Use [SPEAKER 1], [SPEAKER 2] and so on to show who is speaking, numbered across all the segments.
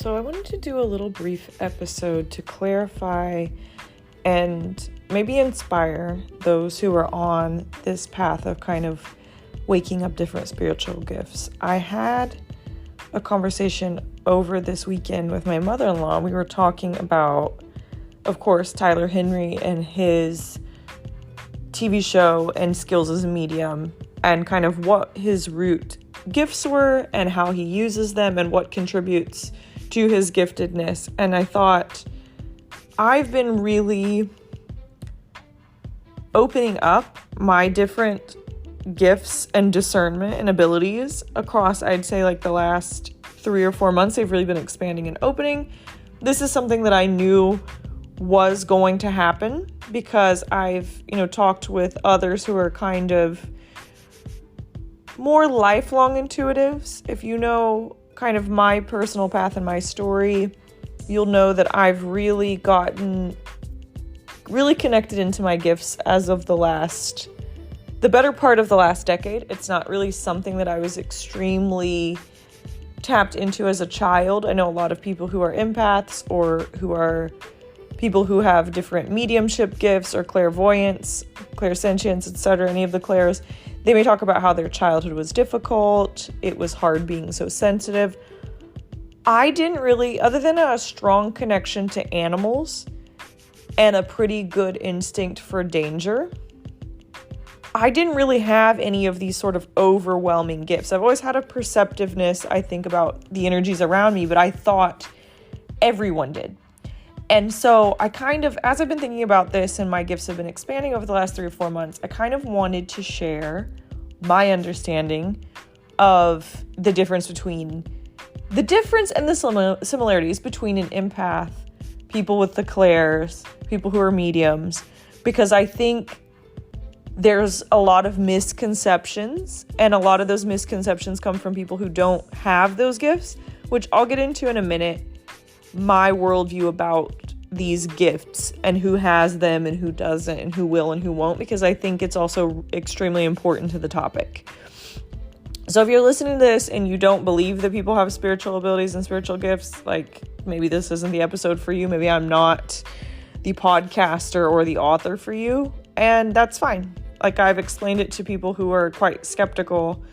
[SPEAKER 1] So I wanted to do a little brief episode to clarify and maybe inspire those who are on this path of kind of waking up different spiritual gifts. I had a conversation over this weekend with my mother-in-law. We were talking about, of course, Tyler Henry and his TV show and skills as a medium, and kind of what his root gifts were and how he uses them and what contributes to his giftedness. And I thought, I've been really opening up my different gifts and discernment and abilities across, I'd say, like the last 3 or 4 months. They've really been expanding and opening. This is something that I knew was going to happen because I've, talked with others who are kind of more lifelong intuitives. If you know kind of my personal path and my story, you'll know that I've really connected into my gifts as of the better part of the last decade. It's not really something that I was extremely tapped into as a child. I know a lot of people who are empaths or who are people who have different mediumship gifts or clairvoyance, clairsentience, etc., any of the clairs. They may talk about how their childhood was difficult. It was hard being so sensitive. I didn't really, other than a strong connection to animals and a pretty good instinct for danger, I didn't really have any of these sort of overwhelming gifts. I've always had a perceptiveness, I think, about the energies around me, but I thought everyone did. And so I kind of, as I've been thinking about this and my gifts have been expanding over the last 3 or 4 months, I kind of wanted to share my understanding of the difference and the similarities between an empath, people with the clairs, people who are mediums, because I think there's a lot of misconceptions, and a lot of those misconceptions come from people who don't have those gifts, which I'll get into in a minute. My worldview about these gifts and who has them and who doesn't and who will and who won't, because I think it's also extremely important to the topic. So if you're listening to this and you don't believe that people have spiritual abilities and spiritual gifts, like maybe this isn't the episode for you. Maybe I'm not the podcaster or the author for you, and that's fine. Like, I've explained it to people who are quite skeptical.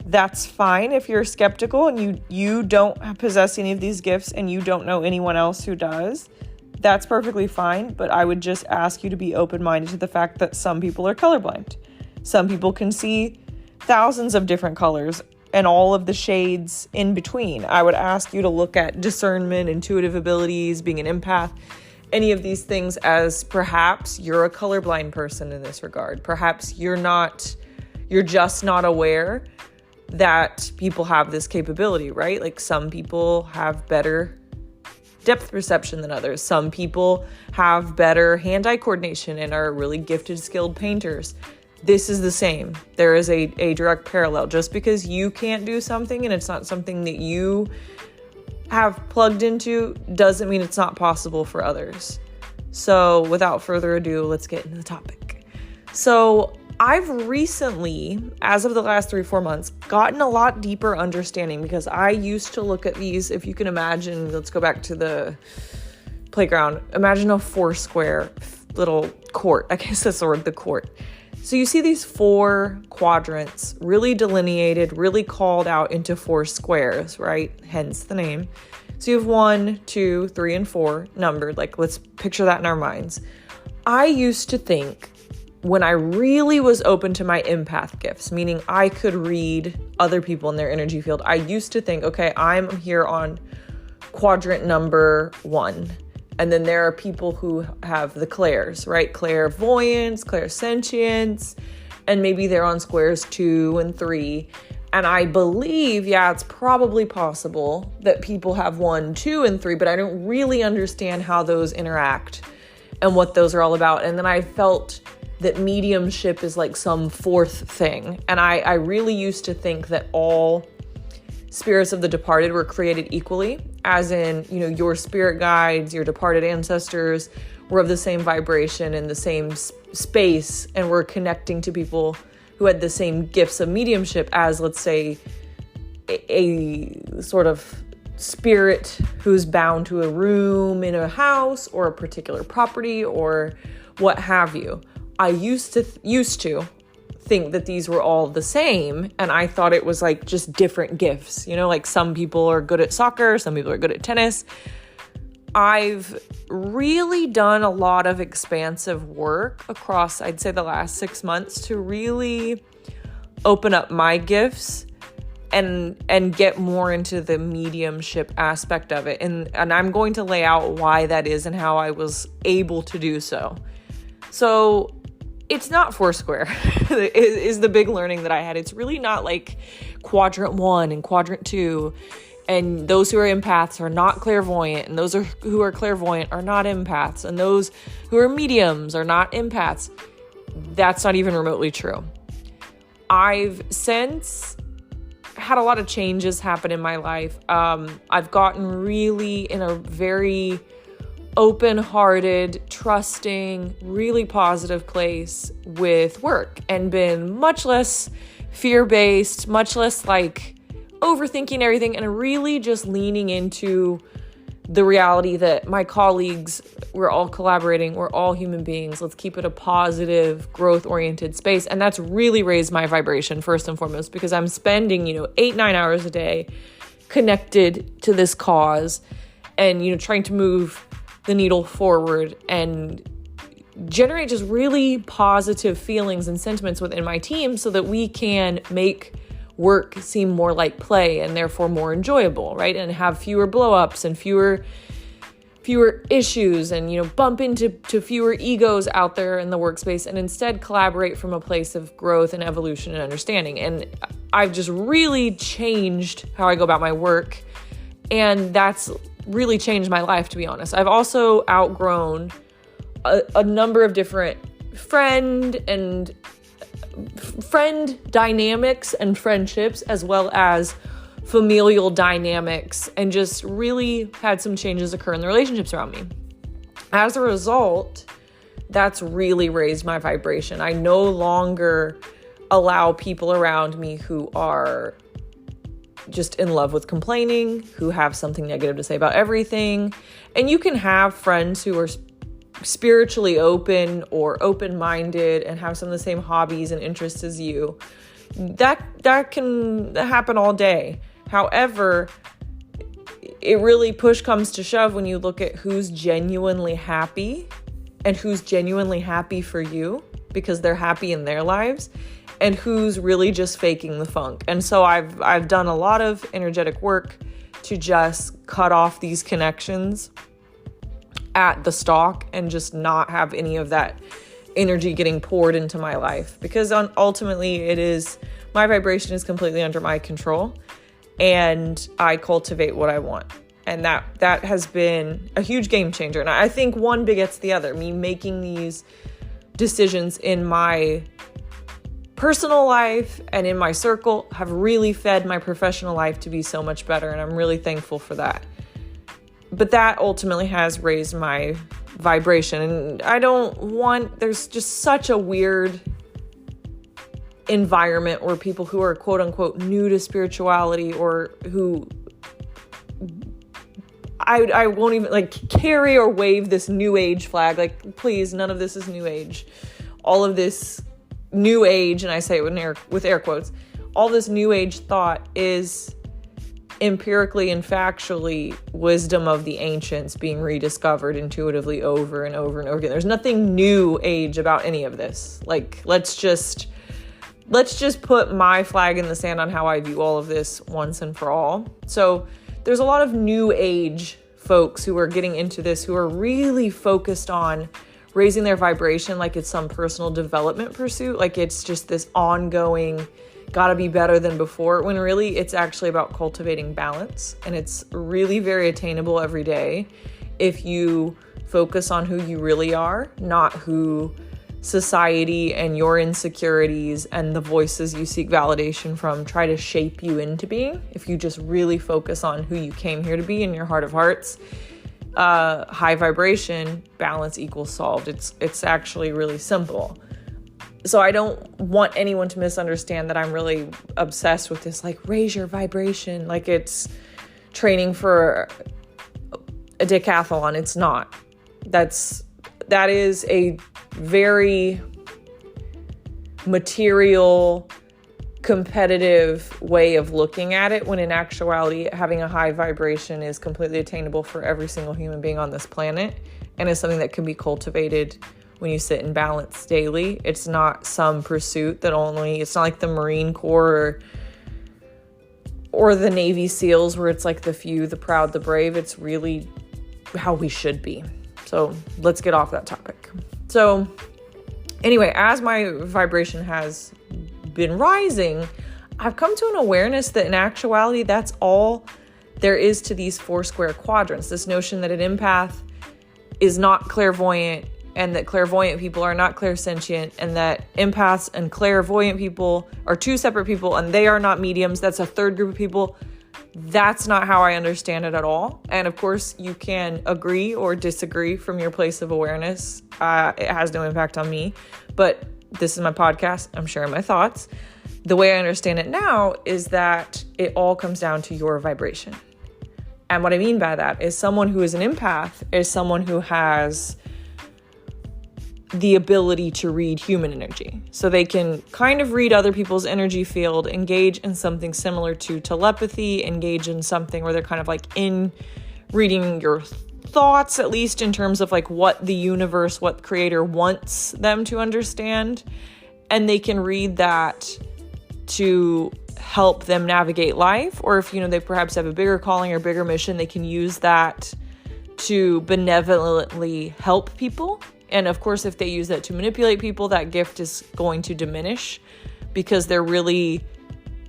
[SPEAKER 1] That's fine if you're skeptical and you don't possess any of these gifts and you don't know anyone else who does. That's perfectly fine, but I would just ask you to be open-minded to the fact that some people are colorblind. Some people can see thousands of different colors and all of the shades in between. I would ask you to look at discernment, intuitive abilities, being an empath, any of these things as perhaps you're a colorblind person in this regard. Perhaps you're just not aware that people have this capability, right? Like, some people have better depth perception than others. Some people have better hand-eye coordination and are really gifted, skilled painters. This is the same. There is a direct parallel. Just because you can't do something and it's not something that you have plugged into doesn't mean it's not possible for others. So without further ado, let's get into the topic. So I've recently, as of the last 3 or 4 months, gotten a lot deeper understanding, because I used to look at these, if you can imagine, let's go back to the playground. Imagine a 4-square little court. I guess that's the word, the court. So you see these 4 quadrants, really delineated, really called out into 4 squares, right? Hence the name. So you have 1, 2, 3, and 4 numbered. Like, let's picture that in our minds. I used to think, when I really was open to my empath gifts, meaning I could read other people in their energy field, I used to think, okay, I'm here on quadrant number 1. And then there are people who have the clairs, right? Clairvoyance, clairsentience, and maybe they're on squares 2 and 3. And I believe, it's probably possible that people have 1, 2, and 3, but I don't really understand how those interact and what those are all about. And then I felt that mediumship is like some 4th thing. And I really used to think that all spirits of the departed were created equally, as in, your spirit guides, your departed ancestors were of the same vibration and the same space, and were connecting to people who had the same gifts of mediumship as, let's say, a sort of spirit who's bound to a room in a house or a particular property or what have you. I used to think that these were all the same, and I thought it was like just different gifts, like some people are good at soccer, some people are good at tennis. I've really done a lot of expansive work across, I'd say, the last 6 months to really open up my gifts and get more into the mediumship aspect of it. And I'm going to lay out why that is and how I was able to do so. So it's not Foursquare is the big learning that I had. It's really not like quadrant 1 and quadrant 2. And those who are empaths are not clairvoyant. And those who are clairvoyant are not empaths. And those who are mediums are not empaths. That's not even remotely true. I've since had a lot of changes happen in my life. I've gotten really in a very open-hearted, trusting, really positive place with work and been much less fear-based, much less like overthinking everything, and really just leaning into the reality that my colleagues, we're all collaborating, we're all human beings. Let's keep it a positive, growth-oriented space. And that's really raised my vibration first and foremost, because I'm spending, 8-9 hours a day connected to this cause and, trying to move the needle forward and generate just really positive feelings and sentiments within my team so that we can make work seem more like play and therefore more enjoyable, right? And have fewer blow-ups and fewer issues and, bump into fewer egos out there in the workspace and instead collaborate from a place of growth and evolution and understanding. And I've just really changed how I go about my work. And that's really changed my life, to be honest. I've also outgrown a number of different friend dynamics and friendships, as well as familial dynamics, and just really had some changes occur in the relationships around me. As a result, that's really raised my vibration. I no longer allow people around me who are just in love with complaining, who have something negative to say about everything. And you can have friends who are spiritually open or open-minded and have some of the same hobbies and interests as you. That can happen all day. However, it really push comes to shove when you look at who's genuinely happy and who's genuinely happy for you because they're happy in their lives, and who's really just faking the funk. And so I've done a lot of energetic work to just cut off these connections at the stalk and just not have any of that energy getting poured into my life, because ultimately my vibration is completely under my control and I cultivate what I want. And that has been a huge game changer. And I think one begets the other. Me making these decisions in my personal life and in my circle have really fed my professional life to be so much better. And I'm really thankful for that. But that ultimately has raised my vibration. And there's just such a weird environment where people who are quote unquote new to spirituality, or who I won't even carry or wave this new age flag. Please, none of this is new age. All of this new age, and I say it with air quotes, all this new age thought is empirically and factually wisdom of the ancients being rediscovered intuitively over and over and over again. There's nothing new age about any of this. Let's just put my flag in the sand on how I view all of this once and for all. So there's a lot of new age folks who are getting into this, who are really focused on raising their vibration like it's some personal development pursuit. Like it's just this ongoing, gotta be better than before, when really it's actually about cultivating balance. And it's really very attainable every day if you focus on who you really are, not who society and your insecurities and the voices you seek validation from try to shape you into being. If you just really focus on who you came here to be in your heart of hearts, high vibration, balance equals solved. It's actually really simple. So I don't want anyone to misunderstand that I'm really obsessed with this, raise your vibration. It's training for a decathlon. It's not. That is a very material, competitive way of looking at it, when in actuality, having a high vibration is completely attainable for every single human being on this planet, and is something that can be cultivated when you sit in balance daily. It's not some pursuit that it's not like the Marine Corps or the Navy SEALs, where it's like the few, the proud, the brave. It's really how we should be. So let's get off that topic. So anyway, as my vibration has been rising, I've come to an awareness that in actuality, that's all there is to these 4 square quadrants. This notion that an empath is not clairvoyant, and that clairvoyant people are not clairsentient, and that empaths and clairvoyant people are 2 separate people, and they are not mediums. That's a third group of people. That's not how I understand it at all. And of course, you can agree or disagree from your place of awareness. It has no impact on me, but this is my podcast. I'm sharing my thoughts. The way I understand it now is that it all comes down to your vibration. And what I mean by that is, someone who is an empath is someone who has the ability to read human energy. So they can kind of read other people's energy field, engage in something similar to telepathy, engage in something where they're kind of like in reading your thoughts, at least in terms of like what the universe, what creator wants them to understand. And they can read that to help them navigate life. Or if, they perhaps have a bigger calling or bigger mission, they can use that to benevolently help people. And of course, if they use that to manipulate people, that gift is going to diminish, because they're really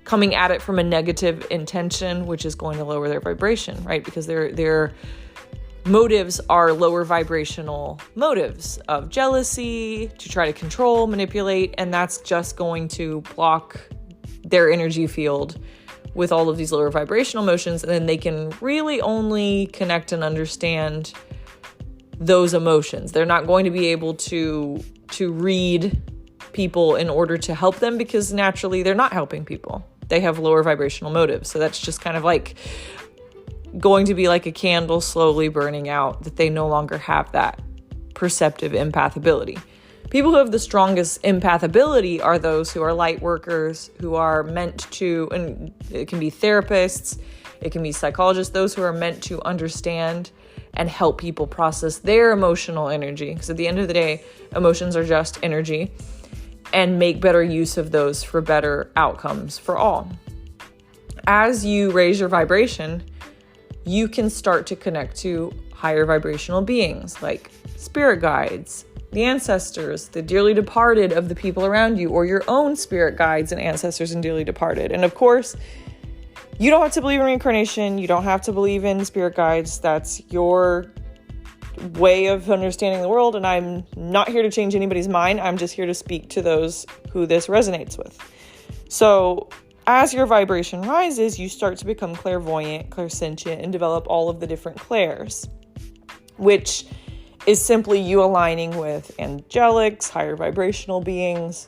[SPEAKER 1] coming at it from a negative intention, which is going to lower their vibration, right? Because their motives are lower vibrational motives of jealousy, to try to control, manipulate, and that's just going to block their energy field with all of these lower vibrational motions. And then they can really only connect and understand those emotions. They're not going to be able to read people in order to help them, because naturally they're not helping people. They have lower vibrational motives. So that's just kind of like going to be like a candle slowly burning out, that they no longer have that perceptive empath ability. People who have the strongest empath ability are those who are light workers, who are meant to, and it can be therapists, it can be psychologists, those who are meant to understand and help people process their emotional energy. Because at the end of the day, emotions are just energy, and make better use of those for better outcomes for all. As you raise your vibration, you can start to connect to higher vibrational beings like spirit guides, the ancestors, the dearly departed of the people around you, or your own spirit guides and ancestors and dearly departed. And of course, you don't have to believe in reincarnation. You don't have to believe in spirit guides. That's your way of understanding the world. And I'm not here to change anybody's mind. I'm just here to speak to those who this resonates with. So as your vibration rises, you start to become clairvoyant, clairsentient, and develop all of the different clairs, which is simply you aligning with angelics, higher vibrational beings,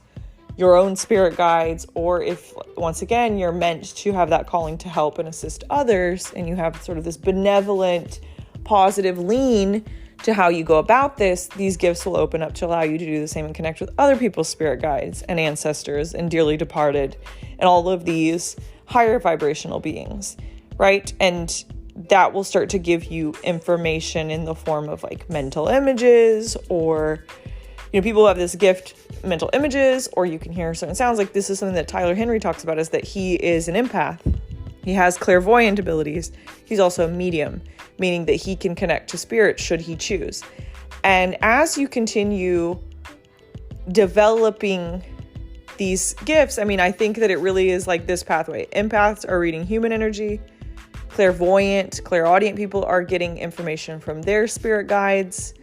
[SPEAKER 1] your own spirit guides, or if, once again, you're meant to have that calling to help and assist others, and you have sort of this benevolent, positive lean to how you go about this, these gifts will open up to allow you to do the same and connect with other people's spirit guides and ancestors and dearly departed and all of these higher vibrational beings, right? And that will start to give you information in the form of like mental images, or people who have this gift, mental images, or you can hear certain sounds. Like this is something that Tyler Henry talks about, is that he is an empath. He has clairvoyant abilities. He's also a medium, meaning that he can connect to spirit should he choose. And as you continue developing these gifts, I think that it really is like this pathway. Empaths are reading human energy. Clairvoyant, clairaudient people are getting information from their spirit guides.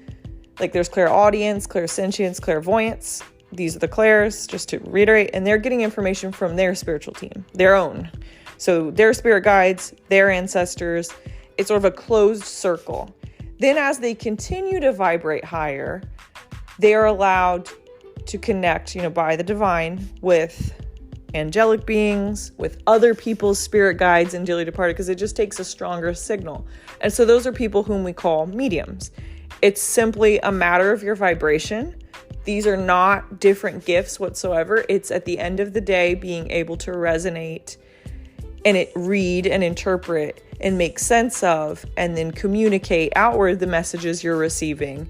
[SPEAKER 1] Like there's clairaudience, clairsentience, clairvoyance. These are the clairs, just to reiterate, and they're getting information from their spiritual team, their own. So their spirit guides, their ancestors, it's sort of a closed circle. Then as they continue to vibrate higher, they are allowed to connect, by the divine with angelic beings, with other people's spirit guides and dearly departed, because it just takes a stronger signal. And so those are people whom we call mediums. It's simply a matter of your vibration. These are not different gifts whatsoever. It's at the end of the day being able to resonate and read and interpret and make sense of, and then communicate outward the messages you're receiving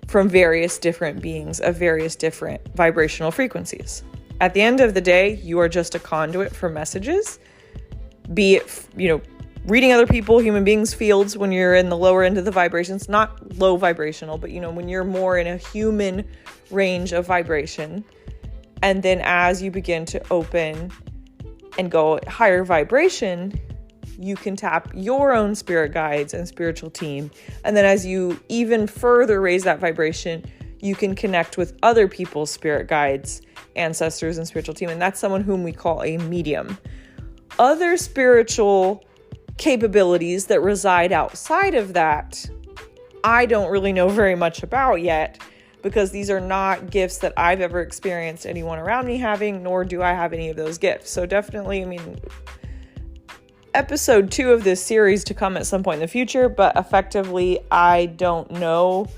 [SPEAKER 1] from various different beings of various different vibrational frequencies. At the end of the day, you are just a conduit for messages, be it, reading other people, human beings' fields when you're in the lower end of the vibrations, not low vibrational, but, when you're more in a human range of vibration. And then as you begin to open and go higher vibration, you can tap your own spirit guides and spiritual team. And then as you even further raise that vibration, you can connect with other people's spirit guides, ancestors, and spiritual team. And that's someone whom we call a medium. Other spiritual capabilities that reside outside of that, I don't really know very much about yet, because these are not gifts that I've ever experienced anyone around me having, nor do I have any of those gifts. So definitely, episode 2 of this series to come at some point in the future, but effectively, I don't know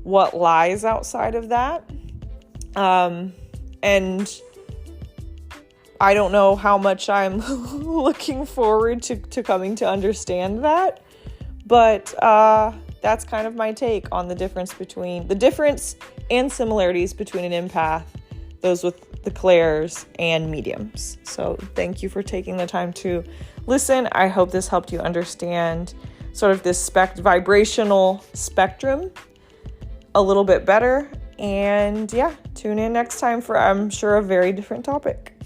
[SPEAKER 1] what lies outside of that. And I don't know how much I'm looking forward to coming to understand that. But that's kind of my take on the difference and similarities between an empath, those with the clairs, and mediums. So thank you for taking the time to listen. I hope this helped you understand sort of this vibrational spectrum a little bit better. And yeah, tune in next time for, I'm sure, a very different topic.